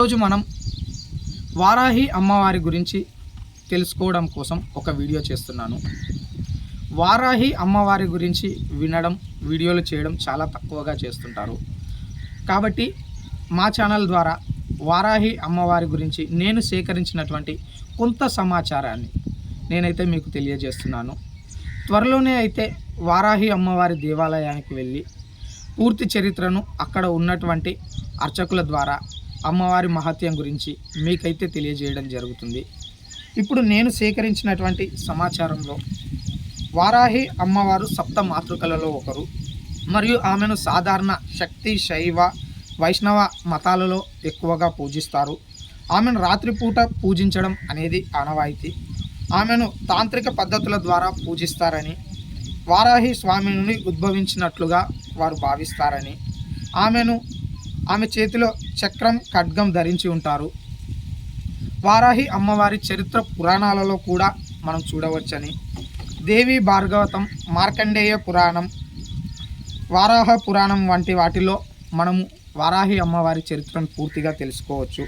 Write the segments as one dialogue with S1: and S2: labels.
S1: ఈరోజు మనం వారాహి అమ్మవారి గురించి తెలుసుకోవడం కోసం ఒక వీడియో చేస్తున్నాను. వారాహి అమ్మవారి గురించి వినడం, వీడియోలు చేయడం చాలా తక్కువగా చేస్తుంటారు. కాబట్టి మా ఛానల్ ద్వారా వారాహి అమ్మవారి గురించి నేను సేకరించినటువంటి కొంత సమాచారాన్ని నేనైతే మీకు తెలియజేస్తున్నాను. త్వరలోనే అయితే వారాహి అమ్మవారి దేవాలయానికి వెళ్ళి పూర్తి చరిత్రను అక్కడ ఉన్నటువంటి అర్చకుల ద్వారా అమ్మవారి మహత్యం గురించి మీకైతే తెలియజేయడం జరుగుతుంది. ఇప్పుడు నేను సేకరించినటువంటి సమాచారంలో వారాహి అమ్మవారు సప్త మాతృకలలో ఒకరు మరియు ఆమెను సాధారణ శక్తి, శైవ, వైష్ణవ మతాలలో ఎక్కువగా పూజిస్తారు. ఆమెను రాత్రిపూట పూజించడం అనేది ఆనవాయితీ. ఆమెను తాంత్రిక పద్ధతుల ద్వారా పూజిస్తారని, వారాహి స్వామి నుండి ఉద్భవించినట్లుగా వారు భావిస్తారని, ఆమె చేతిలో చక్రం, ఖడ్గం ధరించి ఉంటారు. వారాహి అమ్మవారి చరిత్ర పురాణాలలో కూడా మనం చూడవచ్చని, దేవి భార్గవతం, మార్కండేయ పురాణం, వారాహ పురాణం వంటి వాటిలో మనము వారాహి అమ్మవారి చరిత్రను పూర్తిగా తెలుసుకోవచ్చు.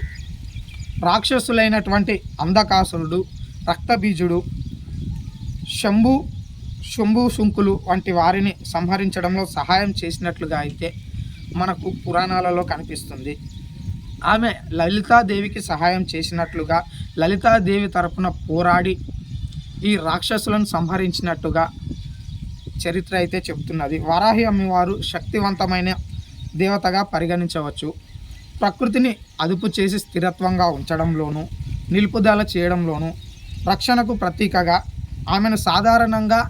S1: రాక్షసులైనటువంటి అంధకాసురుడు, రక్తబీజుడు, శంభుశుంకులు వంటి వారిని సంహరించడంలో సహాయం చేసినట్లుగా అయితే మనకు పురాణాలలో కనిపిస్తుంది. ఆమె లలితాదేవికి సహాయం చేసినట్లుగా, లలితాదేవి తరపున పోరాడి ఈ రాక్షసులను సంహరించినట్టుగా చరిత్ర అయితే చెబుతున్నది. వారాహి అమ్మవారు శక్తివంతమైన దేవతగా పరిగణించవచ్చు. ప్రకృతిని అదుపు చేసి స్థిరత్వంగా ఉంచడంలోనూ, నిలుపుదల చేయడంలోనూ రక్షణకు ప్రతీకగా ఆమెను సాధారణంగా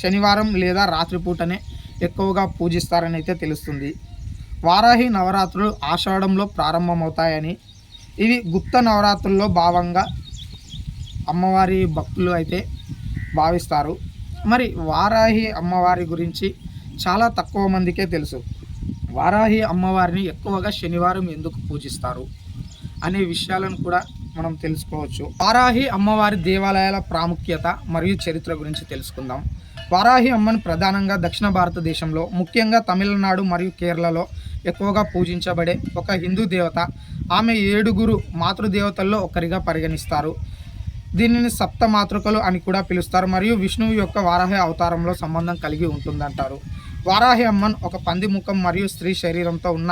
S1: శనివారం లేదా రాత్రిపూటనే ఎక్కువగా పూజిస్తారని అయితే తెలుస్తుంది. వారాహి నవరాత్రులు ఆషాఢంలో ప్రారంభమవుతాయని, ఇవి గుప్త నవరాత్రుల్లో భాగంగా అమ్మవారి భక్తులు అయితే భావిస్తారు. మరి వారాహి అమ్మవారి గురించి చాలా తక్కువ మందికే తెలుసు. వారాహి అమ్మవారిని ఎక్కువగా శనివారం ఎందుకు పూజిస్తారు అనే విషయాలను కూడా మనం తెలుసుకోవచ్చు. వారాహి అమ్మవారి దేవాలయాల ప్రాముఖ్యత మరియు చరిత్ర గురించి తెలుసుకుందాం. వారాహి అమ్మను ప్రధానంగా దక్షిణ భారతదేశంలో, ముఖ్యంగా తమిళనాడు మరియు కేరళలో ఎక్కువగా పూజించబడే ఒక హిందూ దేవత. ఆమె 7 మాతృదేవతల్లో ఒకరిగా పరిగణిస్తారు. దీనిని సప్త మాతృకలు అని కూడా పిలుస్తారు మరియు విష్ణువు యొక్క వారాహి అవతారంలో సంబంధం కలిగి ఉంటుందంటారు. వారాహి అమ్మన్ ఒక పంది ముఖం మరియు స్త్రీ శరీరంతో ఉన్న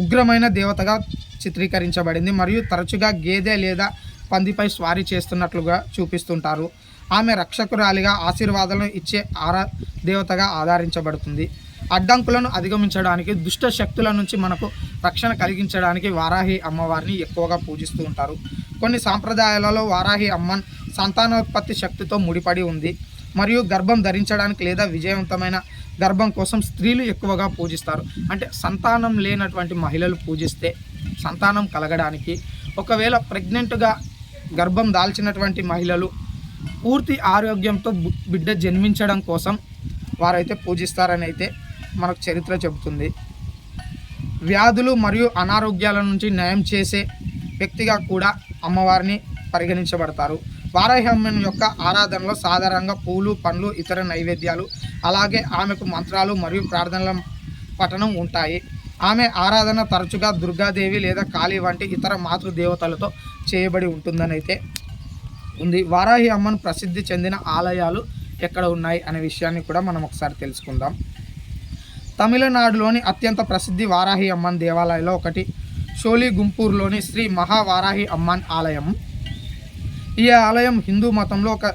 S1: ఉగ్రమైన దేవతగా చిత్రీకరించబడింది మరియు తరచుగా గేదె లేదా పందిపై స్వారీ చేస్తున్నట్లుగా చూపిస్తుంటారు. ఆమె రక్షకురాలిగా, ఆశీర్వాదాలను ఇచ్చే దేవతగా ఆధారించబడుతుంది. అడ్డంకులను అధిగమించడానికి, దుష్ట శక్తుల నుంచి మనకు రక్షణ కలిగించడానికి వారాహి అమ్మవారిని ఎక్కువగా పూజిస్తూ ఉంటారు. కొన్ని సాంప్రదాయాలలో వారాహి అమ్మన్ సంతానోత్పత్తి శక్తితో ముడిపడి ఉంది మరియు గర్భం ధరించడానికి లేదా విజయవంతమైన గర్భం కోసం స్త్రీలు ఎక్కువగా పూజిస్తారు. అంటే సంతానం లేనటువంటి మహిళలు పూజిస్తే సంతానం కలగడానికి, ఒకవేళ ప్రెగ్నెంట్గా గర్భం దాల్చినటువంటి మహిళలు పూర్తి ఆరోగ్యంతో బిడ్డ జన్మించడం కోసం వారైతే పూజిస్తారని అయితే మనకు చరిత్ర చెబుతుంది. వ్యాధులు మరియు అనారోగ్యాల నుంచి నయం చేసే వ్యక్తిగా కూడా అమ్మవారిని పరిగణించబడతారు. వారాహి అమ్మన్ యొక్క ఆరాధనలో సాధారణంగా పూలు, పండ్లు, ఇతర నైవేద్యాలు, అలాగే ఆమెకు మంత్రాలు మరియు ప్రార్థనల పఠనం ఉంటాయి. ఆమె ఆరాధన తరచుగా దుర్గాదేవి లేదా కాళీ వంటి ఇతర మాతృదేవతలతో చేయబడి ఉంటుందని అయితే ఉంది. వారాహి అమ్మను ప్రసిద్ధి చెందిన ఆలయాలు ఎక్కడ ఉన్నాయి అనే విషయాన్ని కూడా మనం ఒకసారి తెలుసుకుందాం. తమిళనాడులోని అత్యంత ప్రసిద్ధి వారాహి అమ్మన్ దేవాలయాల్లో ఒకటి షోలిగుంపూర్లోని శ్రీ మహావారాహి అమ్మన్ ఆలయం. ఈ ఆలయం హిందూ మతంలో ఒక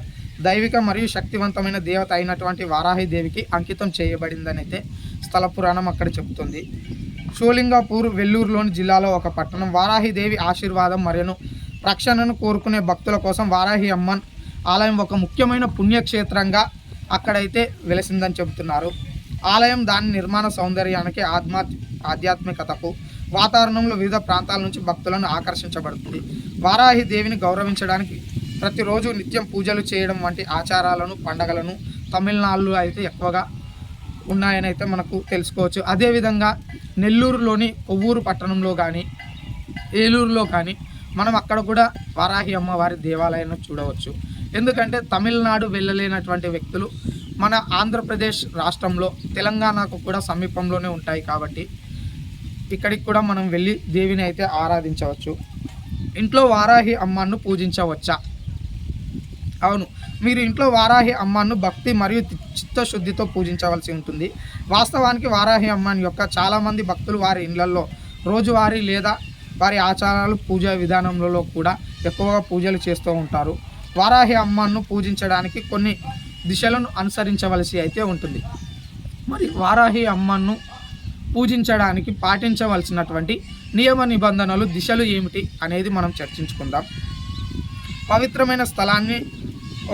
S1: దైవిక మరియు శక్తివంతమైన దేవత అయినటువంటి వారాహి దేవికి అంకితం చేయబడిందని అయితే స్థల పురాణం అక్కడ చెబుతుంది. షోలింగపూర్ వెల్లూరులోని జిల్లాలో ఒక పట్టణం. వారాహి దేవి ఆశీర్వాదం మరియు రక్షణను కోరుకునే భక్తుల కోసం వారాహి అమ్మన్ ఆలయం ఒక ముఖ్యమైన పుణ్యక్షేత్రంగా అక్కడైతే వెలసిందని చెబుతున్నారు. ఆలయం దాని నిర్మాణ సౌందర్యానికి, ఆధ్యాత్మికతకు, వాతావరణంలో వివిధ ప్రాంతాల నుంచి భక్తులను ఆకర్షించబడుతుంది. వారాహి దేవిని గౌరవించడానికి ప్రతిరోజు నిత్యం పూజలు చేయడం వంటి ఆచారాలను, పండగలను తమిళనాడులో అయితే ఎక్కువగా ఉన్నాయని అయితే మనకు తెలుసుకోవచ్చు. అదేవిధంగా నెల్లూరులోని కొవ్వూరు పట్టణంలో కానీ, ఏలూరులో కానీ మనం అక్కడ కూడా వారాహి అమ్మవారి దేవాలయాన్ని చూడవచ్చు. ఎందుకంటే తమిళనాడు వెళ్ళలేనటువంటి వ్యక్తులు మన ఆంధ్రప్రదేశ్ రాష్ట్రంలో, తెలంగాణకు కూడా సమీపంలోనే ఉంటాయి కాబట్టి ఇక్కడికి కూడా మనం వెళ్ళి దేవిని అయితే ఆరాధించవచ్చు. ఇంట్లో వారాహి అమ్మను పూజించవచ్చా? అవును, మీరు ఇంట్లో వారాహి అమ్మను భక్తి మరియు చిత్తశుద్ధితో పూజించవలసి ఉంటుంది. వాస్తవానికి వారాహి అమ్మని యొక్క చాలామంది భక్తులు వారి ఇళ్లలో రోజువారీ లేదా వారి ఆచారాలు పూజా విధానంలో కూడా ఎక్కువగా పూజలు చేస్తూ ఉంటారు. వారాహి అమ్మను పూజించడానికి కొన్ని దిశలను అనుసరించవలసి అయితే ఉంటుంది. మరి వారాహి అమ్మను పూజించడానికి పాటించవలసినటువంటి నియమ నిబంధనలు, దిశలు ఏమిటి అనేది మనం చర్చించుకుందాం. పవిత్రమైన స్థలాన్ని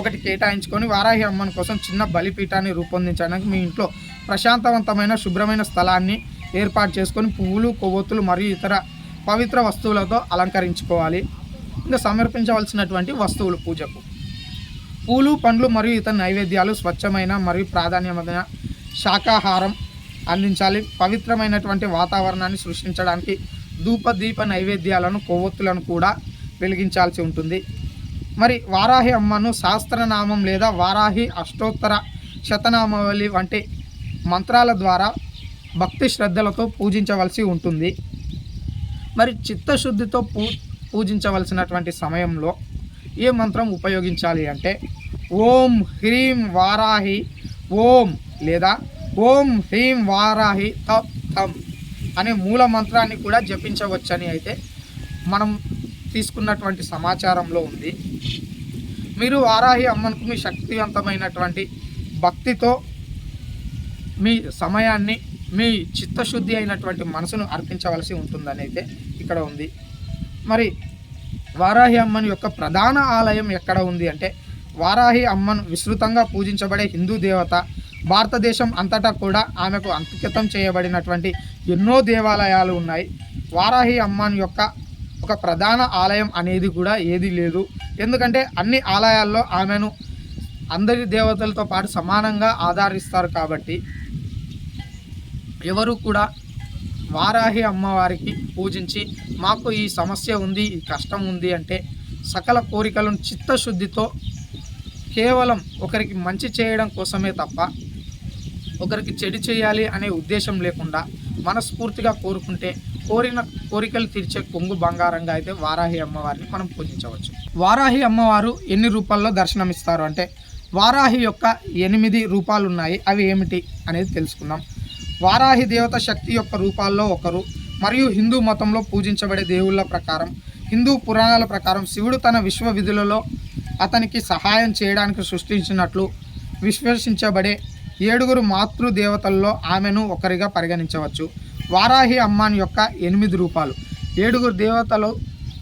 S1: ఒకటి కేటాయించుకొని వారాహి అమ్మన్ కోసం చిన్న బలిపీఠాన్ని రూపొందించడానికి మీ ఇంట్లో ప్రశాంతవంతమైన శుభ్రమైన స్థలాన్ని ఏర్పాటు చేసుకొని పువ్వులు, కొవ్వొత్తులు మరియు ఇతర పవిత్ర వస్తువులతో అలంకరించుకోవాలి. ఇంకా సమర్పించవలసినటువంటి వస్తువులు పూజకు పూలు, పండ్లు మరియు ఇతర నైవేద్యాలు, స్వచ్ఛమైన మరియు ప్రాధాన్యమైన శాకాహారం అందించాలి. పవిత్రమైనటువంటి వాతావరణాన్ని సృష్టించడానికి ధూపదీప నైవేద్యాలను, కొవ్వొత్తులను కూడా వెలిగించాల్సి ఉంటుంది. మరి వారాహి అమ్మను సహస్రనామం లేదా వారాహి అష్టోత్తర శతనామావళి వంటి మంత్రాల ద్వారా భక్తి శ్రద్ధలతో పూజించవలసి ఉంటుంది. మరి చిత్తశుద్ధితో పూజించవలసినటువంటి సమయంలో ఏ మంత్రం ఉపయోగించాలి అంటే ఓం హ్రీం వారాహి ఓం లేదా ఓం హ్రీం వారాహి తం అనే మూల మంత్రాన్ని కూడా జపించవచ్చని అయితే మనం తీసుకున్నటువంటి సమాచారంలో ఉంది. మీరు వారాహి అమ్మకు మీ శక్తివంతమైనటువంటి భక్తితో మీ సమయాన్ని, మీ చిత్తశుద్ధి అయినటువంటి మనసును అర్పించవలసి ఉంటుందని అయితే ఇక్కడ ఉంది. మరి వారాహి అమ్మన్ యొక్క ప్రధాన ఆలయం ఎక్కడ ఉంది అంటే వారాహి అమ్మన్ విస్తృతంగా పూజించబడే హిందూ దేవత. భారతదేశం అంతటా కూడా ఆమెకు అంకితం చేయబడినటువంటి ఎన్నో దేవాలయాలు ఉన్నాయి. వారాహి అమ్మన్ యొక్క ఒక ప్రధాన ఆలయం అనేది కూడా ఏది లేదు. ఎందుకంటే అన్ని ఆలయాల్లో ఆమెను అందరి దేవతలతో పాటు సమానంగా ఆరాధిస్తారు కాబట్టి ఎవరు కూడా వారాహి అమ్మవారికి పూజించి మాకు ఈ సమస్య ఉంది, ఈ కష్టం ఉంది అంటే సకల కోరికలను చిత్తశుద్ధితో కేవలం ఒకరికి మంచి చేయడం కోసమే తప్ప ఒకరికి చెడు చేయాలి అనే ఉద్దేశం లేకుండా మనస్ఫూర్తిగా కోరుకుంటే కోరిన కోరికలు తీర్చే కొంగు బంగారంగా అయితే వారాహి అమ్మవారిని మనం పూజించవచ్చు. వారాహి అమ్మవారు ఎన్ని రూపాల్లో దర్శనమిస్తారు అంటే వారాహి యొక్క 8 రూపాలు ఉన్నాయి. అవి ఏమిటి అనేది తెలుసుకుందాం. వారాహి దేవత శక్తి యొక్క రూపాల్లో ఒకరు మరియు హిందూ మతంలో పూజించబడే దేవుళ్ళ ప్రకారం, హిందూ పురాణాల ప్రకారం శివుడు తన విశ్వ విధులలో అతనికి సహాయం చేయడానికి సృష్టించినట్లు విశ్వసించబడే 7 మాతృదేవతల్లో ఆమెను ఒకరిగా పరిగణించవచ్చు. వారాహి అమ్మన్ యొక్క 8 రూపాలు 7 దేవతలు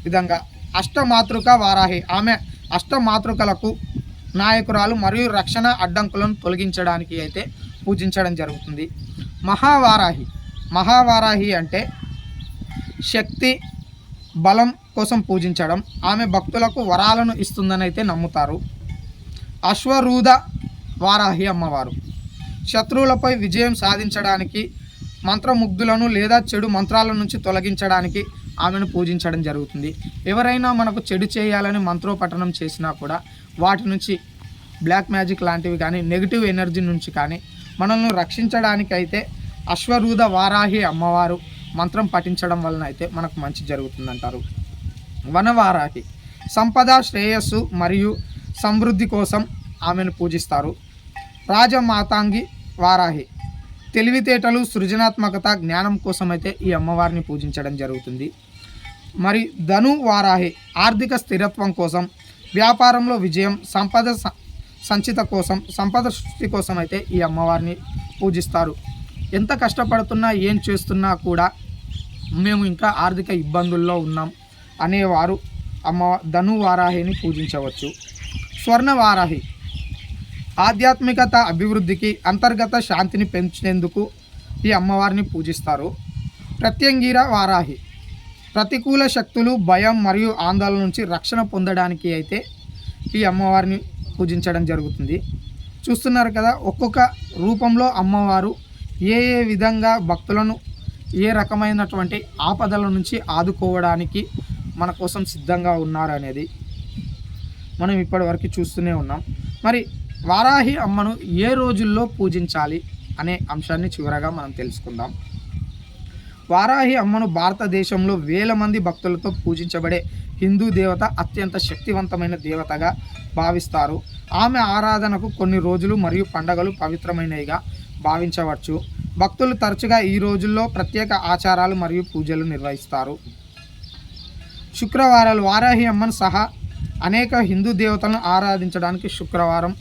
S1: విధంగా అష్టమాతృక వారాహి. ఆమె అష్టమాతృకలకు నాయకురాలు మరియు రక్షణ అడ్డంకులను తొలగించడానికి అయితే పూజించడం జరుగుతుంది. మహావారాహి అంటే శక్తి, బలం కోసం పూజించడం. ఆమె భక్తులకు వరాలను ఇస్తుందని అయితే నమ్ముతారు. అశ్వరూధ వారాహి అమ్మవారు శత్రువులపై విజయం సాధించడానికి, మంత్రముగ్ధులను లేదా చెడు మంత్రాల నుంచి తొలగించడానికి ఆమెను పూజించడం జరుగుతుంది. ఎవరైనా మనకు చెడు చేయాలని మంత్రోపఠనం చేసినా కూడా వాటి నుంచి బ్లాక్ మ్యాజిక్ లాంటివి కానీ నెగిటివ్ ఎనర్జీ నుంచి కానీ మనల్ని రక్షించడానికి అయితే అశ్వరూధ వారాహి అమ్మవారు మంత్రం పఠించడం వలన అయితే మనకు మంచి జరుగుతుందంటారు. వనవారాహి సంపద, శ్రేయస్సు మరియు సమృద్ధి కోసం ఆమెను పూజిస్తారు. రాజమాతాంగి వారాహి తెలివితేటలు, సృజనాత్మకత, జ్ఞానం కోసం అయితే ఈ అమ్మవారిని పూజించడం జరుగుతుంది. మరి ధను వారాహి ఆర్థిక స్థిరత్వం కోసం, వ్యాపారంలో విజయం, సంపద సంచిత కోసం, సంపద సృష్టి కోసం అయితే ఈ అమ్మవారిని పూజిస్తారు. ఎంత కష్టపడుతున్నా ఏం చేస్తున్నా కూడా మేము ఇంకా ఆర్థిక ఇబ్బందుల్లో ఉన్నాం అనేవారు ధను వారాహిని పూజించవచ్చు. స్వర్ణ వారాహి ఆధ్యాత్మికత అభివృద్ధికి, అంతర్గత శాంతిని పెంచేందుకు ఈ అమ్మవారిని పూజిస్తారు. ప్రత్యంగిర వారాహి ప్రతికూల శక్తులు, భయం మరియు ఆందోళన నుంచి రక్షణ పొందడానికి అయితే ఈ అమ్మవారిని పూజించడం జరుగుతుంది. చూస్తున్నారు కదా, ఒక్కొక్క రూపంలో అమ్మవారు ఏ విధంగా భక్తులను ఏ రకమైనటువంటి ఆపదల నుంచి ఆదుకోవడానికి మన కోసం సిద్ధంగా ఉన్నారు అనేది మనం ఇప్పటివరకు చూస్తూనే ఉన్నాం. మరి వారాహి అమ్మను ఏ రోజుల్లో పూజించాలి అనే అంశాన్ని చివరగా మనం తెలుసుకుందాం. వారాహి అమ్మను భారతదేశంలో వేల మంది భక్తులతో పూజించబడే హిందూ దేవత, అత్యంత శక్తివంతమైన దేవతగా భావిస్తారు. ఆమె ఆరాధనకు కొన్ని రోజులు మరియు పండుగలు పవిత్రమైనవిగా భావించవచ్చు. భక్తులు తరచుగా ఈ రోజుల్లో ప్రత్యేక ఆచారాలు మరియు పూజలు నిర్వహిస్తారు. శుక్రవారాలు వారాహి అమ్మను సహా అనేక హిందూ దేవతలను ఆరాధించడానికి శుక్రవారం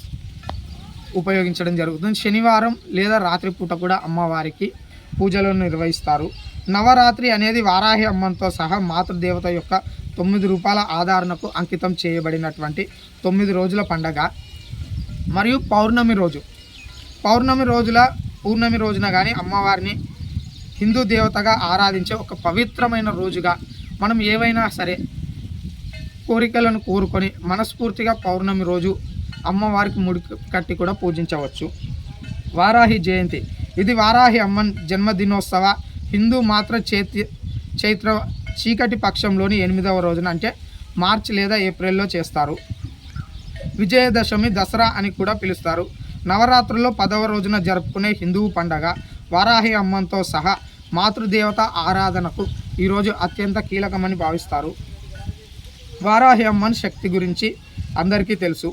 S1: ఉపయోగించడం జరుగుతుంది. శనివారం లేదా రాత్రిపూట కూడా అమ్మవారికి పూజలను నిర్వహిస్తారు. నవరాత్రి అనేది వారాహి అమ్మతో సహా మాతృదేవత యొక్క 9 రూపాయల ఆధారణకు అంకితం చేయబడినటువంటి 9 రోజుల పండగ. మరియు పౌర్ణమి రోజున కానీ అమ్మవారిని హిందూ దేవతగా ఆరాధించే ఒక పవిత్రమైన రోజుగా మనం ఏవైనా సరే కోరికలను కోరుకొని మనస్ఫూర్తిగా పౌర్ణమి రోజు అమ్మవారికి ముడి కట్టి కూడా పూజించవచ్చు. వారాహి జయంతి, ఇది వారాహి అమ్మ జన్మదినోత్సవ హిందూ మాత్ర చైత్ర చీకటి పక్షంలోని 8వ రోజున అంటే మార్చి లేదా ఏప్రిల్లో చేస్తారు. విజయదశమి, దసరా అని కూడా పిలుస్తారు. నవరాత్రుల్లో 10వ రోజున జరుపుకునే హిందువు పండగ వారాహి అమ్మతో సహా మాతృదేవత ఆరాధనకు ఈరోజు అత్యంత కీలకమని భావిస్తారు. వారాహి అమ్మన్ శక్తి గురించి అందరికీ తెలుసు.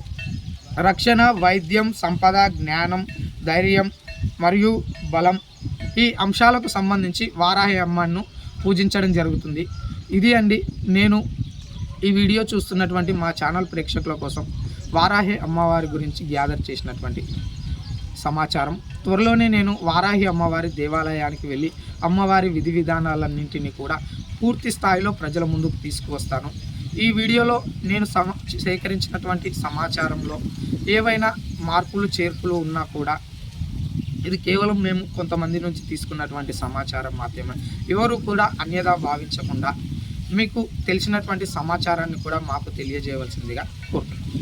S1: రక్షణ, వైద్యం, సంపద, జ్ఞానం, ధైర్యం మరియు బలం ఈ అంశాలకు సంబంధించి వారాహి అమ్మను పూజించడం జరుగుతుంది. ఇది అండి నేను ఈ వీడియో చూస్తున్నటువంటి మా ఛానల్ ప్రేక్షకుల కోసం వారాహి అమ్మవారి గురించి గ్యాదర్ చేసినటువంటి సమాచారం. త్వరలోనే నేను వారాహి అమ్మవారి దేవాలయానికి వెళ్ళి అమ్మవారి విధి విధానాలన్నింటినీ కూడా పూర్తి స్థాయిలో ప్రజల ముందుకు తీసుకువస్తాను. ఈ వీడియోలో నేను సేకరించినటువంటి సమాచారంలో ఏవైనా మార్పులు చేర్పులు ఉన్నా కూడా ఇది కేవలం మేము కొంతమంది నుంచి తీసుకున్నటువంటి సమాచారం మాత్రమే. ఎవరు కూడా అన్యదా భావించకుండా మీకు తెలిసినటువంటి సమాచారాన్ని కూడా మాకు తెలియజేయవలసిందిగా కోరుతున్నాం.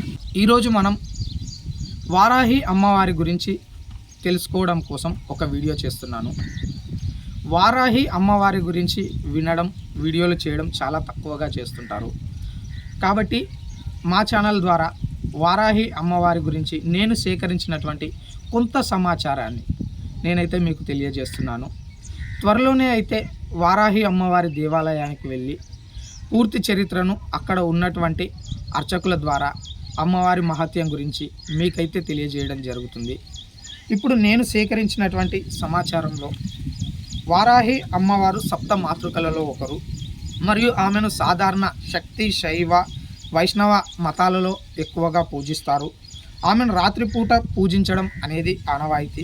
S1: ఈరోజు మనం వారాహి అమ్మవారి గురించి తెలుసుకోవడం కోసం ఒక వీడియో చేస్తున్నాను. వారాహి అమ్మవారి గురించి వినడం, వీడియోలు చేయడం చాలా తక్కువగా చేస్తుంటారు. కాబట్టి మా ఛానల్ ద్వారా వారాహి అమ్మవారి గురించి నేను సేకరించినటువంటి కొంత సమాచారాన్ని నేనైతే మీకు తెలియజేస్తున్నాను. త్వరలోనే అయితే వారాహి అమ్మవారి దేవాలయానికి వెళ్ళి పూర్తి చరిత్రను అక్కడ ఉన్నటువంటి అర్చకుల ద్వారా అమ్మవారి మహత్యం గురించి మీకైతే తెలియజేయడం జరుగుతుంది. ఇప్పుడు నేను సేకరించినటువంటి సమాచారంలో వారాహి అమ్మవారు సప్త మాతృకలలో ఒకరు మరియు ఆమెను సాధారణ శక్తి, శైవ, వైష్ణవ మతాలలో ఎక్కువగా పూజిస్తారు. ఆమెను రాత్రిపూట పూజించడం అనేది ఆనవాయితీ.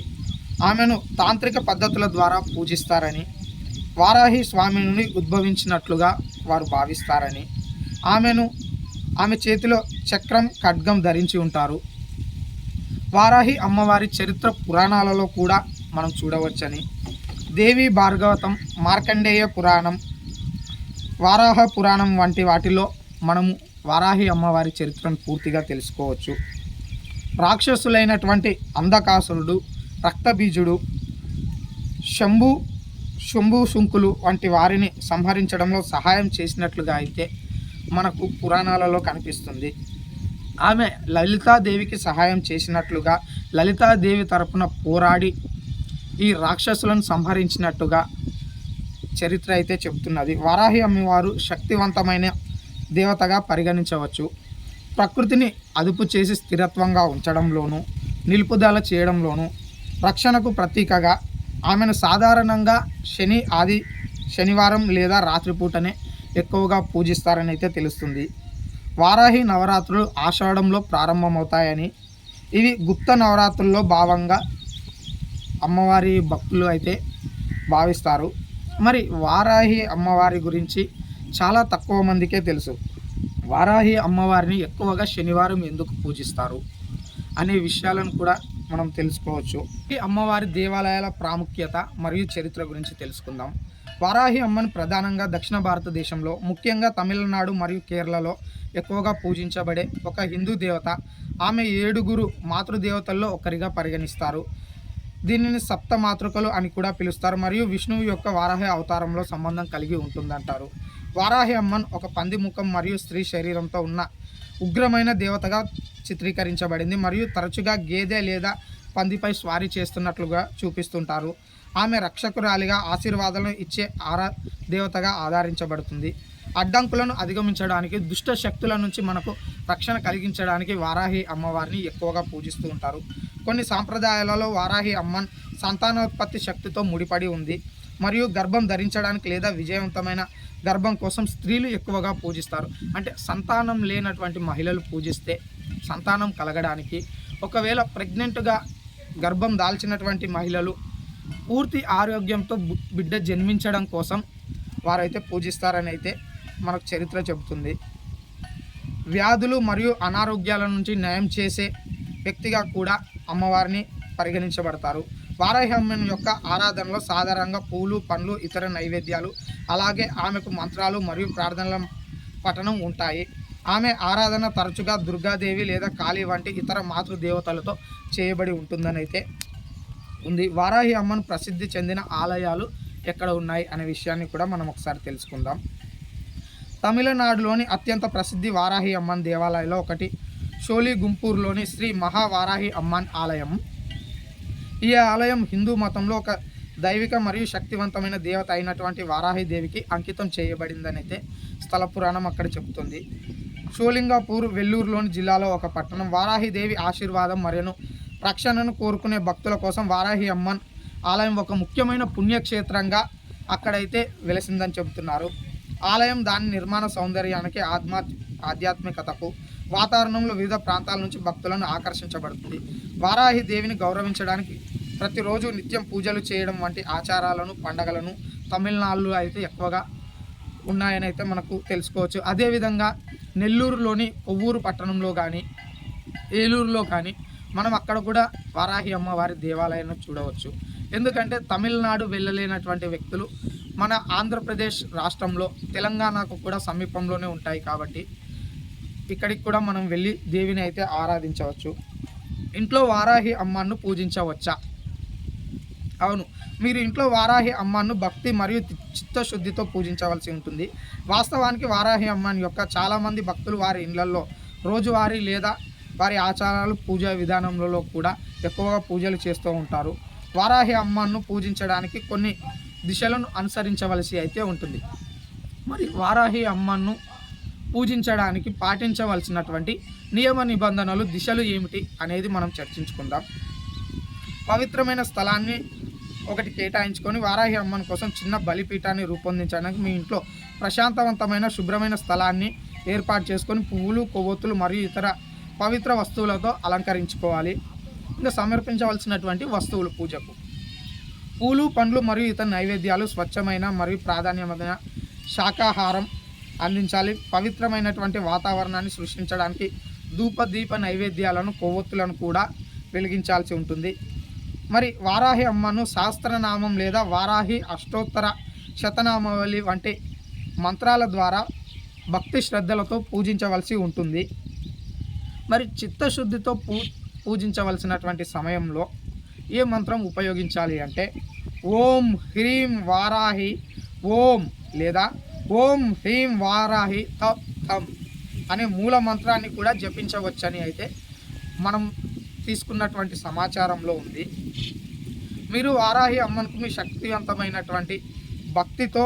S1: ఆమెను తాంత్రిక పద్ధతుల ద్వారా పూజిస్తారని, వారాహి స్వామి నుండి ఉద్భవించినట్లుగా వారు భావిస్తారని, ఆమె చేతిలో చక్రం, ఖడ్గం ధరించి ఉంటారు. వారాహి అమ్మవారి చరిత్ర పురాణాలలో కూడా మనం చూడవచ్చని, దేవి భార్గవతం, మార్కండేయ పురాణం, వారాహ పురాణం వంటి వాటిలో మనము వారాహి అమ్మవారి చరిత్రను పూర్తిగా తెలుసుకోవచ్చు. రాక్షసులైనటువంటి అంధకాసురుడు, రక్తబీజుడు, శంభుశుంకులు వంటి వారిని సంహరించడంలో సహాయం చేసినట్లుగా అయితే మనకు పురాణాలలో కనిపిస్తుంది. ఆమె లలితాదేవికి సహాయం చేసినట్లుగా, లలితాదేవి తరపున పోరాడి ఈ రాక్షసులను సంహరించినట్టుగా చరిత్ర అయితే చెబుతున్నది. వారాహి అమ్మవారు శక్తివంతమైన దేవతగా పరిగణించవచ్చు. ప్రకృతిని అదుపు చేసి స్థిరత్వంగా ఉంచడంలోనూ, నిలుపుదల చేయడంలోనూ రక్షణకు ప్రతీకగా ఆమెను సాధారణంగా శనివారం లేదా రాత్రిపూటనే ఎక్కువగా పూజిస్తారని అయితే తెలుస్తుంది. వారాహి నవరాత్రులు ఆషాఢంలో ప్రారంభమవుతాయని, ఇవి గుప్త నవరాత్రుల్లో భాగంగా అమ్మవారి భక్తులు అయితే భావిస్తారు. మరి వారాహి అమ్మవారి గురించి చాలా తక్కువ మందికే తెలుసు. వారాహి అమ్మవారిని ఎక్కువగా శనివారం ఎందుకు పూజిస్తారు అనే విషయాలను కూడా మనం తెలుసుకోవచ్చు. ఈ అమ్మవారి దేవాలయాల ప్రాముఖ్యత మరియు చరిత్ర గురించి తెలుసుకుందాం. వారాహి అమ్మను ప్రధానంగా దక్షిణ భారతదేశంలో, ముఖ్యంగా తమిళనాడు మరియు కేరళలో ఎక్కువగా పూజించబడే ఒక హిందూ దేవత. ఆమె 7 మాతృదేవతల్లో ఒకరిగా పరిగణిస్తారు. దీనిని సప్త మాతృకలు అని కూడా పిలుస్తారు మరియు విష్ణువు యొక్క వారాహి అవతారంలో సంబంధం కలిగి ఉంటుందంటారు. వారాహి అమ్మన్ ఒక పంది ముఖం మరియు స్త్రీ శరీరంతో ఉన్న ఉగ్రమైన దేవతగా చిత్రీకరించబడింది మరియు తరచుగా గేదె లేదా పందిపై స్వారీ చేస్తున్నట్లుగా చూపిస్తుంటారు. ఆమె రక్షకురాలిగా ఆశీర్వాదాలను ఇచ్చే దేవతగా ఆధారించబడుతుంది. అడ్డంకులను అధిగమించడానికి, దుష్ట శక్తుల నుంచి మనకు రక్షణ కలిగించడానికి వారాహి అమ్మవారిని ఎక్కువగా పూజిస్తూ ఉంటారు. కొన్ని సాంప్రదాయాలలో వారాహి అమ్మన్ సంతానోత్పత్తి శక్తితో ముడిపడి ఉంది మరియు గర్భం ధరించడానికి లేదా విజయవంతమైన గర్భం కోసం స్త్రీలు ఎక్కువగా పూజిస్తారు. అంటే సంతానం లేనటువంటి మహిళలు పూజిస్తే సంతానం కలగడానికి, ఒకవేళ ప్రెగ్నెంట్గా గర్భం దాల్చినటువంటి మహిళలు పూర్తి ఆరోగ్యంతో బిడ్డ జన్మించడం కోసం వారైతే పూజిస్తారని అయితే మనకు చరిత్ర చెబుతుంది. వ్యాధులు మరియు అనారోగ్యాల నుంచి నయం చేసే వ్యక్తిగా కూడా అమ్మవారిని పరిగణించబడతారు. వారాహి అమ్మని యొక్క ఆరాధనలో సాధారణంగా పూలు, పండ్లు, ఇతర నైవేద్యాలు, అలాగే ఆమెకు మంత్రాలు మరియు ప్రార్థనల పఠనం ఉంటాయి. ఆమె ఆరాధన తరచుగా దుర్గాదేవి లేదా కాళీ వంటి ఇతర మాతృదేవతలతో చేయబడి ఉంటుందని అయితే ఉంది. వారాహి అమ్మను ప్రసిద్ధి చెందిన ఆలయాలు ఎక్కడ ఉన్నాయి అనే విషయాన్ని కూడా మనం ఒకసారి తెలుసుకుందాం. తమిళనాడులోని అత్యంత ప్రసిద్ధి వారాహి అమ్మన్ దేవాలయంలో ఒకటి షోలిగుంపూర్లోని శ్రీ మహావారాహి అమ్మన్ ఆలయం. ఈ ఆలయం హిందూ మతంలో ఒక దైవిక మరియు శక్తివంతమైన దేవత అయినటువంటి వారాహి దేవికి అంకితం చేయబడిందని అయితే స్థల పురాణం అక్కడ చెబుతుంది. షోలింగపూర్ వెల్లూరులోని జిల్లాలో ఒక పట్టణం. వారాహి దేవి ఆశీర్వాదం మరియు రక్షణను కోరుకునే భక్తుల కోసం వారాహి అమ్మన్ ఆలయం ఒక ముఖ్యమైన పుణ్యక్షేత్రంగా అక్కడైతే వెలసిందని చెబుతున్నారు. ఆలయం దాని నిర్మాణ సౌందర్యానికి, ఆధ్యాత్మికతకు, వాతావరణంలో వివిధ ప్రాంతాల నుంచి భక్తులను ఆకర్షించబడుతుంది. వారాహి దేవిని గౌరవించడానికి ప్రతిరోజు నిత్యం పూజలు చేయడం వంటి ఆచారాలను, పండగలను తమిళనాడులో అయితే ఎక్కువగా ఉన్నాయని అయితే మనకు తెలుసుకోవచ్చు. అదేవిధంగా నెల్లూరులోని కొవ్వూరు పట్టణంలో కానీ, ఏలూరులో కానీ మనం అక్కడ కూడా వారాహి అమ్మవారి దేవాలయాన్ని చూడవచ్చు. ఎందుకంటే తమిళనాడు వెళ్ళలేనటువంటి వ్యక్తులు మన ఆంధ్రప్రదేశ్ రాష్ట్రంలో, తెలంగాణకు కూడా సమీపంలోనే ఉంటాయి కాబట్టి ఇక్కడికి కూడా మనం వెళ్ళి దేవిని అయితే ఆరాధించవచ్చు. ఇంట్లో వారాహి అమ్మను పూజించవచ్చా? అవును, మీరు ఇంట్లో వారాహి అమ్మను భక్తి మరియు చిత్తశుద్ధితో పూజించవలసి ఉంటుంది. వాస్తవానికి వారాహి అమ్మన్ యొక్క చాలామంది భక్తులు వారి ఇళ్లలో రోజువారీ లేదా వారి ఆచారాలు, పూజా విధానంలో కూడా ఎక్కువగా పూజలు చేస్తూ ఉంటారు. వారాహి అమ్మను పూజించడానికి కొన్ని దిశలను అనుసరించవలసి అయితే ఉంటుంది. మరి వారాహి అమ్మను పూజించడానికి పాటించవలసినటువంటి నియమ నిబంధనలు, దిశలు ఏమిటి అనేది మనం చర్చించుకుందాం. పవిత్రమైన స్థలాన్ని ఒకటి కేటాయించుకొని వారాహి అమ్మన్ కోసం చిన్న బలిపీఠాన్ని రూపొందించడానికి మీ ఇంట్లో ప్రశాంతవంతమైన శుభ్రమైన స్థలాన్ని ఏర్పాటు చేసుకొని పువ్వులు, కొవ్వొత్తులు మరియు ఇతర పవిత్ర వస్తువులతో అలంకరించుకోవాలి. ఇంకా సమర్పించవలసినటువంటి వస్తువులు పూజకు పూలు, పండ్లు మరియు ఇతర నైవేద్యాలు, స్వచ్ఛమైన మరియు ప్రాధాన్యమైన శాకాహారం అందించాలి. పవిత్రమైనటువంటి వాతావరణాన్ని సృష్టించడానికి ధూపదీప నైవేద్యాలను, కొవ్వొత్తులను కూడా వెలిగించాల్సి ఉంటుంది. మరి వారాహి అమ్మను సహస్రనామం లేదా వారాహి అష్టోత్తర శతనామావళి వంటి మంత్రాల ద్వారా భక్తి శ్రద్ధలతో పూజించవలసి ఉంటుంది. మరి చిత్తశుద్ధితో పూజించవలసినటువంటి సమయంలో ఏ మంత్రం ఉపయోగించాలి అంటే ఓం హ్రీం వారాహి ఓం లేదా ఓం హ్రీం వారాహి తప్ తం అనే మూల మంత్రాన్ని కూడా జపించవచ్చని అయితే మనం తీసుకున్నటువంటి సమాచారంలో ఉంది. మీరు వారాహి అమ్మకు మీ శక్తివంతమైనటువంటి భక్తితో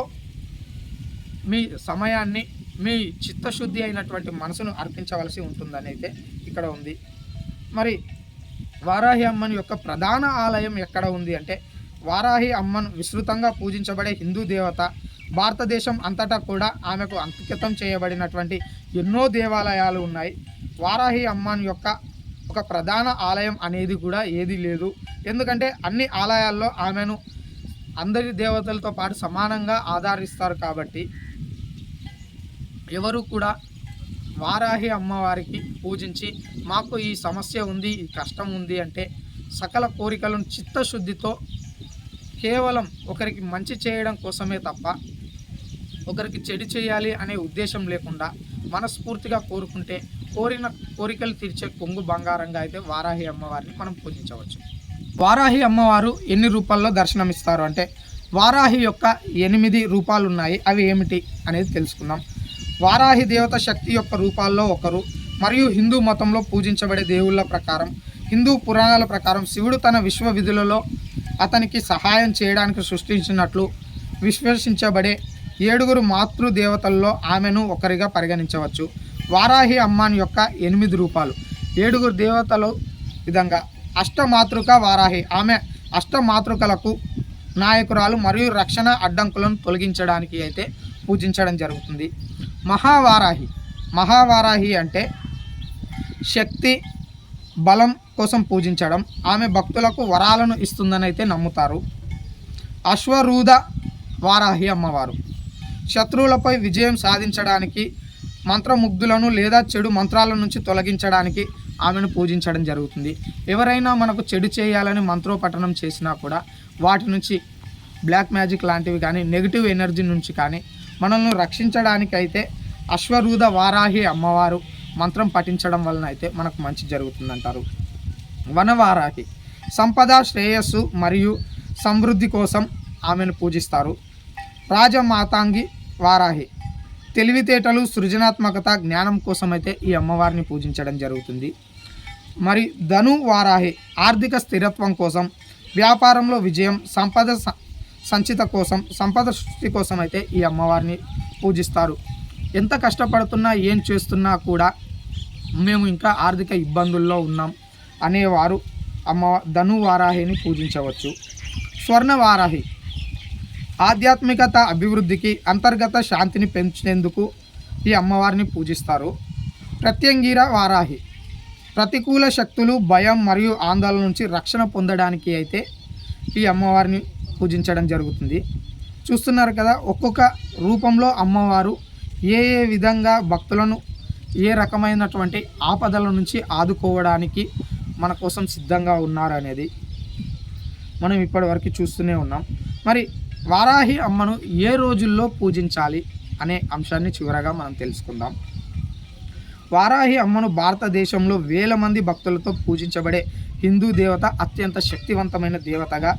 S1: మీ సమయాన్ని, మీ చిత్తశుద్ధి అయినటువంటి మనసును అర్పించవలసి ఉంటుందని అయితే ఇక్కడ ఉంది. మరి వారాహి అమ్మన్ యొక్క ప్రధాన ఆలయం ఎక్కడ ఉంది అంటే వారాహి అమ్మన్ విస్తృతంగా పూజించబడే హిందూ దేవత. భారతదేశం అంతటా కూడా ఆమెకు అంకితం చేయబడినటువంటి ఎన్నో దేవాలయాలు ఉన్నాయి. వారాహి అమ్మన్ యొక్క ఒక ప్రధాన ఆలయం అనేది కూడా ఏదీ లేదు. ఎందుకంటే అన్ని ఆలయాల్లో ఆమెను అందరి దేవతలతో పాటు సమానంగా ఆరాధిస్తారు కాబట్టి ఎవరు కూడా వారాహి అమ్మవారికి పూజించి మాకు ఈ సమస్య ఉంది, ఈ కష్టం ఉంది అంటే సకల కోరికలను చిత్తశుద్ధితో కేవలం ఒకరికి మంచి చేయడం కోసమే తప్ప ఒకరికి చెడు చేయాలి అనే ఉద్దేశం లేకుండా మనస్ఫూర్తిగా కోరుకుంటే కోరిన కోరికలు తీర్చే కొంగు బంగారంగా అయితే వారాహి అమ్మవారిని మనం పూజించవచ్చు. వారాహి అమ్మవారు ఎన్ని రూపాల్లో దర్శనమిస్తారు అంటే వారాహి యొక్క 8 రూపాలు ఉన్నాయి. అవి ఏమిటి అనేది తెలుసుకుందాం. వారాహి దేవత శక్తి యొక్క రూపాల్లో ఒకరు మరియు హిందూ మతంలో పూజించబడే దేవుళ్ళ ప్రకారం, హిందూ పురాణాల ప్రకారం శివుడు తన విశ్వ విధులలో అతనికి సహాయం చేయడానికి సృష్టించినట్లు విశ్వసించబడే 7 మాతృదేవతల్లో ఆమెను ఒకరిగా పరిగణించవచ్చు. వారాహి అమ్మన్ యొక్క 8 రూపాలు. 7 దేవతలు విధంగా అష్టమాతృక వారాహి. ఆమె అష్టమాతృకలకు నాయకురాలు మరియు రక్షణ అడ్డంకులను తొలగించడానికి అయితే పూజించడం జరుగుతుంది. మహావారాహి అంటే శక్తి బలం కోసం పూజించడం. ఆమె భక్తులకు వరాలను ఇస్తుందని అయితే నమ్ముతారు. అశ్వరూధ వారాహి అమ్మవారు శత్రువులపై విజయం సాధించడానికి, మంత్రముగ్ధులను లేదా చెడు మంత్రాల నుంచి తొలగించడానికి ఆమెను పూజించడం జరుగుతుంది. ఎవరైనా మనకు చెడు చేయాలని మంత్రోపఠనం చేసినా కూడా వాటి నుంచి బ్లాక్ మ్యాజిక్ లాంటివి కానీ నెగిటివ్ ఎనర్జీ నుంచి కానీ మనల్ని రక్షించడానికి అయితే అశ్వరూధ వారాహి అమ్మవారు మంత్రం పఠించడం వలన అయితే మనకు మంచి జరుగుతుందంటారు. వనవారాహి సంపద, శ్రేయస్సు మరియు సమృద్ధి కోసం ఆమెను పూజిస్తారు. రాజమాతాంగి వారాహి తెలివితేటలు, సృజనాత్మకత, జ్ఞానం కోసం అయితే ఈ అమ్మవారిని పూజించడం జరుగుతుంది. మరి ధను వారాహి ఆర్థిక స్థిరత్వం కోసం, వ్యాపారంలో విజయం, సంపద సంచిత కోసం, సంపద సృష్టి కోసం అయితే ఈ అమ్మవారిని పూజిస్తారు. ఎంత కష్టపడుతున్నా ఏం చేస్తున్నా కూడా మేము ఇంకా ఆర్థిక ఇబ్బందుల్లో ఉన్నాం అనేవారు ధను వారాహిని పూజించవచ్చు. స్వర్ణ వారాహి ఆధ్యాత్మికత అభివృద్ధికి, అంతర్గత శాంతిని పెంచేందుకు ఈ అమ్మవారిని పూజిస్తారు. ప్రత్యంగిర వారాహి ప్రతికూల శక్తులు, భయం మరియు ఆందోళన నుంచి రక్షణ పొందడానికి అయితే ఈ అమ్మవారిని పూజించడం జరుగుతుంది. చూస్తున్నారు కదా, ఒక్కొక్క రూపంలో అమ్మవారు ఏ విధంగా భక్తులను ఏ రకమైనటువంటి ఆపదల నుంచి ఆదుకోవడానికి మన కోసం సిద్ధంగా ఉన్నారు అనేది మనం ఇప్పటివరకు చూస్తూనే ఉన్నాం. మరి వారాహి అమ్మను ఏ రోజుల్లో పూజించాలి అనే అంశాన్ని చివరగా మనం తెలుసుకుందాం. వారాహి అమ్మను భారతదేశంలో వేల మంది భక్తులతో పూజించబడే హిందూ దేవత, అత్యంత శక్తివంతమైన దేవతగా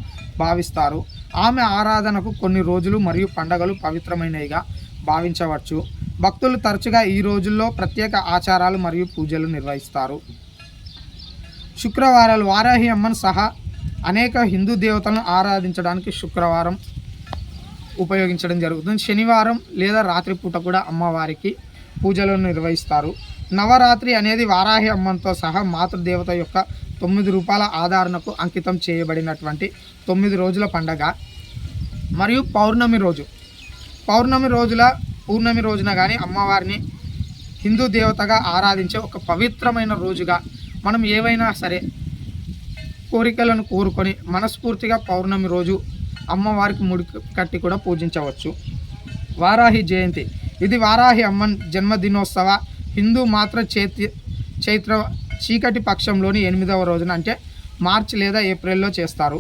S1: భావిస్తారు. ఆమె ఆరాధనకు కొన్ని రోజులు మరియు పండుగలు పవిత్రమైనవిగా భావించవచ్చు. భక్తులు తరచుగా ఈ రోజుల్లో ప్రత్యేక ఆచారాలు మరియు పూజలు నిర్వహిస్తారు. శుక్రవారాలు వారాహి అమ్మను సహా అనేక హిందూ దేవతలను ఆరాధించడానికి శుక్రవారం ఉపయోగించడం జరుగుతుంది. శనివారం లేదా రాత్రిపూట కూడా అమ్మవారికి పూజలను నిర్వహిస్తారు. నవరాత్రి అనేది వారాహి అమ్మతో సహా మాతృదేవత యొక్క 9 రూపాల ఆధారణకు అంకితం చేయబడినటువంటి 9 రోజుల పండగ. మరియు పౌర్ణమి రోజున కానీ అమ్మవారిని హిందూ దేవతగా ఆరాధించే ఒక పవిత్రమైన రోజుగా మనం ఏవైనా సరే కోరికలను కోరుకొని మనస్ఫూర్తిగా పౌర్ణమి రోజు అమ్మవారికి ముడి కట్టి కూడా పూజించవచ్చు. వారాహి జయంతి ఇది వారాహి అమ్మన్ జన్మదినోత్సవ హిందూ చైత్ర చీకటి పక్షంలోని 8వ రోజున అంటే మార్చి లేదా ఏప్రిల్లో చేస్తారు.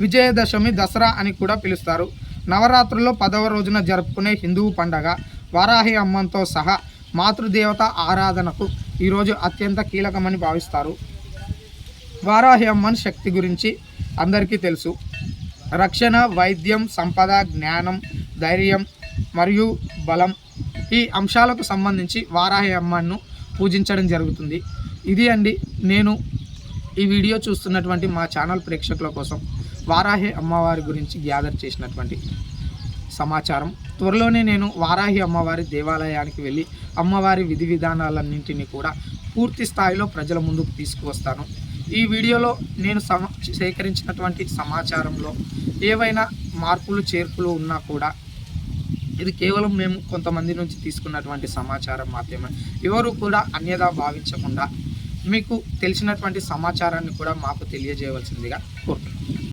S1: విజయదశమి, దసరా అని కూడా పిలుస్తారు. నవరాత్రుల్లో 10వ రోజున జరుపుకునే హిందువు పండగ వారాహి అమ్మన్తో సహా మాతృదేవత ఆరాధనకు ఈరోజు అత్యంత కీలకమని భావిస్తారు. వారాహి అమ్మన్ శక్తి గురించి అందరికీ తెలుసు. రక్షణ, వైద్యం, సంపద, జ్ఞానం, ధైర్యం మరియు బలం ఈ అంశాలకు సంబంధించి వారాహి అమ్మను పూజించడం జరుగుతుంది. ఇది అండి నేను ఈ వీడియో చూస్తున్నటువంటి మా ఛానల్ ప్రేక్షకుల కోసం వారాహి అమ్మవారి గురించి గ్యాదర్ చేసినటువంటి సమాచారం. త్వరలోనే నేను వారాహి అమ్మవారి దేవాలయానికి వెళ్ళి అమ్మవారి విధి విధానాలన్నింటినీ కూడా పూర్తి స్థాయిలో ప్రజల ముందుకు తీసుకువస్తాను. ఈ వీడియోలో నేను సేకరించినటువంటి సమాచారంలో ఏవైనా మార్పులు చేర్పులు ఉన్నా కూడా ఇది కేవలం మేము కొంతమంది నుంచి తీసుకున్నటువంటి సమాచారం మాత్రమే. ఎవరు కూడా అన్యదా భావించకుండా మీకు తెలిసినటువంటి సమాచారాన్ని కూడా మాకు తెలియజేయవలసిందిగా కోరుతున్నాను.